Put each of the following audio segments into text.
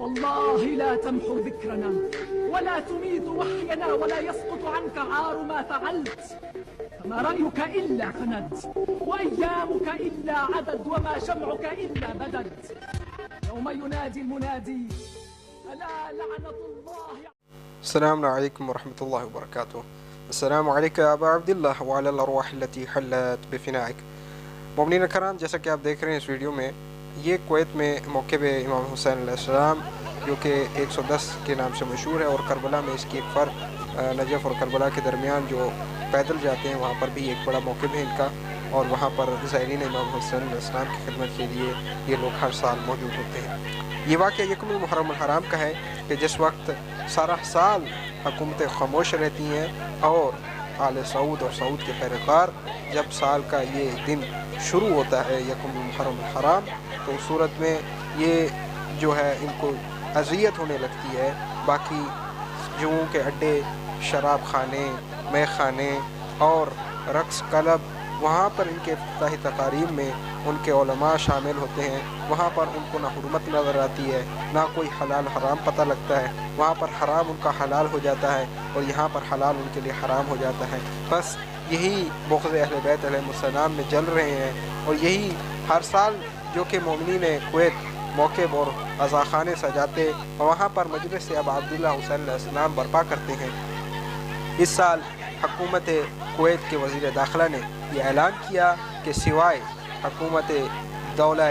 والله لا تمحو ذكرنا ولا تميت وحينا ولا يسقط عنك عار ما فعلت، فما رأيك إلا فند وأيامك إلا عدد وما شمعك إلا بدد. يوم ينادي المنادي ألا لعنة الله. السلام علیکم ورحمۃ اللہ وبرکاتہ. السلام علیکم ابا عبداللہ وعلی الارواح التي حلت بفنائک. مومنین کرام، جیسا کہ آپ دیکھ رہے ہیں اس ویڈیو میں، یہ کویت میں موقع امام حسین علیہ السلام جو کہ 110 کے نام سے مشہور ہے، اور کربلا میں اس کی ایک فرق نجف اور کربلا کے درمیان جو پیدل جاتے ہیں وہاں پر بھی ایک بڑا موقع ہے ان کا، اور وہاں پر زائرین امام حسین علیہ السلام کی خدمت کے لیے یہ لوگ ہر سال موجود ہوتے ہیں. یہ واقعہ یکم المحرم الحرام کا ہے کہ جس وقت سارا سال حکومتیں خاموش رہتی ہیں اور آل سعود اور سعود کے پیروکار جب سال کا یہ دن شروع ہوتا ہے یکم المحرم الحرام، تو اس صورت میں یہ جو ہے ان کو اذیت ہونے لگتی ہے. باقی جوؤں کے اڈے، شراب خانے، مے خانے اور رقص کلب، وہاں پر ان کے افتتاحی تقاریب میں ان کے علماء شامل ہوتے ہیں. وہاں پر ان کو نہ حرمت نظر آتی ہے، نہ کوئی حلال حرام پتہ لگتا ہے. وہاں پر حرام ان کا حلال ہو جاتا ہے اور یہاں پر حلال ان کے لیے حرام ہو جاتا ہے. بس یہی بغض اہل بیت علیہ السلام میں جل رہے ہیں، اور یہی ہر سال جو کہ مومنین کویت موقع اور عزاخانے سجاتے اور وہاں پر مجلس ابا عبداللہ حسین علیہ السلام برپا کرتے ہیں. اس سال حکومت کویت کے وزیر داخلہ نے یہ اعلان کیا کہ سوائے حکومت دولہ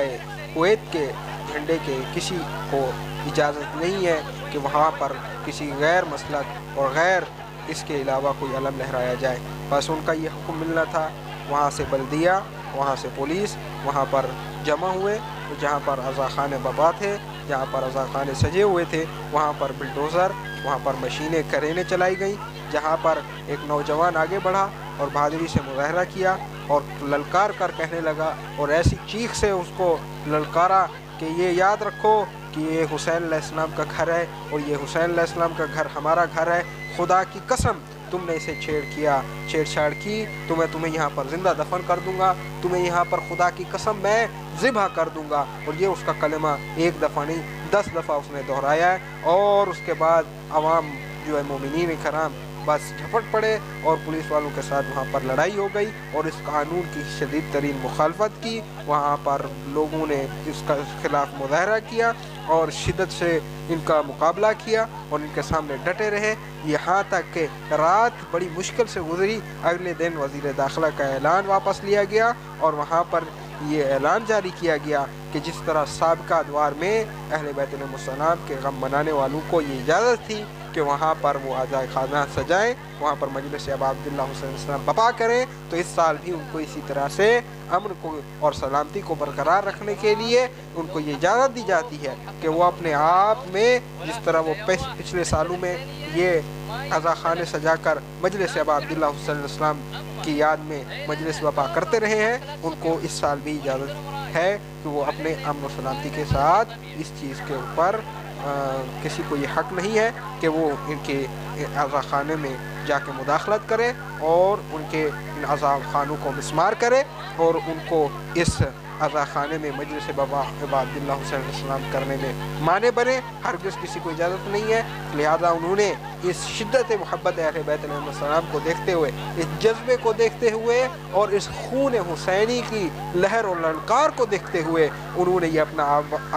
کویت کے جھنڈے کے کسی کو اجازت نہیں ہے کہ وہاں پر کسی غیر مسلک اور غیر اس کے علاوہ کوئی علم لہرایا جائے. بس ان کا یہ حکم ملنا تھا. وہاں سے بلدیہ، وہاں سے پولیس وہاں پر جمع ہوئے، جہاں پر عزاخانے بپا تھے، جہاں پر عزاخانے سجے ہوئے تھے، وہاں پر بلڈوزر، وہاں پر مشینیں کرینے چلائی گئیں. جہاں پر ایک نوجوان آگے بڑھا اور بہادری سے مظاہرہ کیا اور للکار کر کہنے لگا، اور ایسی چیخ سے اس کو للکارا کہ یہ یاد رکھو کہ یہ حسین علیہ السلام کا گھر ہے اور یہ حسین علیہ السلام کا گھر ہمارا گھر ہے. خدا کی قسم تم نے اسے چھیڑ چھاڑ کی تو میں تمہیں یہاں پر زندہ دفن کر دوں گا، تمہیں یہاں پر خدا کی قسم میں ذبح کر دوں گا. اور یہ اس کا کلمہ ایک دفعہ نہیں 10 دفعہ اس نے دہرایا ہے. اور اس کے بعد عوام جو ہے مومنین کرام بس جھپٹ پڑے اور پولیس والوں کے ساتھ وہاں پر لڑائی ہو گئی اور اس قانون کی شدید ترین مخالفت کی. وہاں پر لوگوں نے اس کا خلاف مظاہرہ کیا اور شدت سے ان کا مقابلہ کیا اور ان کے سامنے ڈٹے رہے، یہاں تک کہ رات بڑی مشکل سے گزری. اگلے دن وزیر داخلہ کا اعلان واپس لیا گیا اور وہاں پر یہ اعلان جاری کیا گیا کہ جس طرح سابقہ ادوار میں اہل بیت علیہ السلام کے غم منانے والوں کو یہ اجازت تھی کہ وہاں پر وہ عزائے خانہ سجائیں، وہاں پر مجلس ابا عبداللہ حسین السلام بپا کریں، تو اس سال بھی ان کو اسی طرح سے امن کو اور سلامتی کو برقرار رکھنے کے لیے ان کو یہ اجازت دی جاتی ہے کہ وہ اپنے آپ میں جس طرح وہ پچھلے سالوں میں یہ عزاخانے سجا کر مجلس ابا عبداللہ حسین السلام کی یاد میں مجلس بپا کرتے رہے ہیں، ان کو اس سال بھی اجازت ہے کہ وہ اپنے امن و سلامتی کے ساتھ اس چیز کے اوپر کسی کو یہ حق نہیں ہے کہ وہ ان کے عزاخانے میں جا کے مداخلت کرے اور ان کے ان عزاخانوں کو مسمار کرے اور ان کو اس عزاخانے میں مجلس بابا عبداللہ حسین علیہ السلام کرنے میں مانے بنے. ہرگز کسی کو اجازت نہیں ہے. لہذا انہوں نے اس شدت محبت اہل بیت علیہ السلام کو دیکھتے ہوئے، اس جذبے کو دیکھتے ہوئے اور اس خون حسینی کی لہر اور للکار کو دیکھتے ہوئے انہوں نے یہ اپنا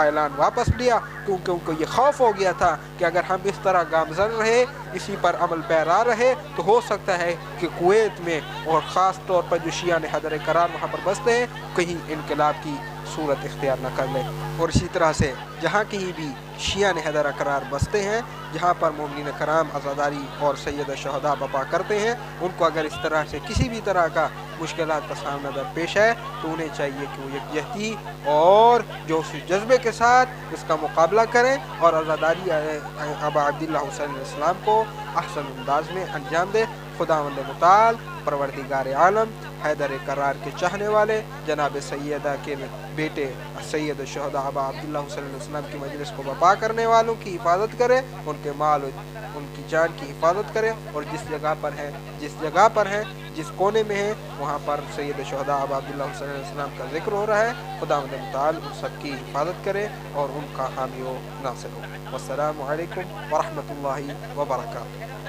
اعلان واپس لیا، کیونکہ ان کو یہ خوف ہو گیا تھا کہ اگر ہم اس طرح گامزن رہے، اسی پر عمل پیرا رہے، تو ہو سکتا ہے کہ کویت میں اور خاص طور پر جو شیعہ حیدر کرار وہاں پر بستے ہیں کہیں انقلاب کی صورت اختیار نہ کر لیں. اور اسی طرح سے جہاں کہیں بھی شیعہ حیدر کرار بستے ہیں، جہاں پر مومنین کرام عزاداری اور سید شہداء بپا کرتے ہیں، ان کو اگر اس طرح سے کسی بھی طرح کا مشکلات کا سامنا درپیش ہے تو انہیں چاہیے کہ وہ یکجہتی اور جو اس جذبے کے ساتھ اس کا مقابلہ کریں اور عزاداری ابا عبداللہ حسین علیہ السلام کو احسن انداز میں انجام دیں. خداوند متعال پروردگار عالم حیدر کرار کے چاہنے والے جناب سیدہ کے بیٹے سید الشہداء ابا عبداللہ حسین علیہ السلام کی مجلس کو برپا کرنے والوں کی حفاظت کرے، ان کے مال ان کی جان کی حفاظت کرے، اور جس جگہ پر ہیں جس کونے میں ہیں وہاں پر سید الشہداء ابا عبداللہ حسین علیہ السلام کا ذکر ہو رہا ہے، خداوند متعال ان سب کی حفاظت کرے اور ان کا حامی و ناصر ہو۔ والسلام علیکم ورحمۃ اللہ وبرکاتہ۔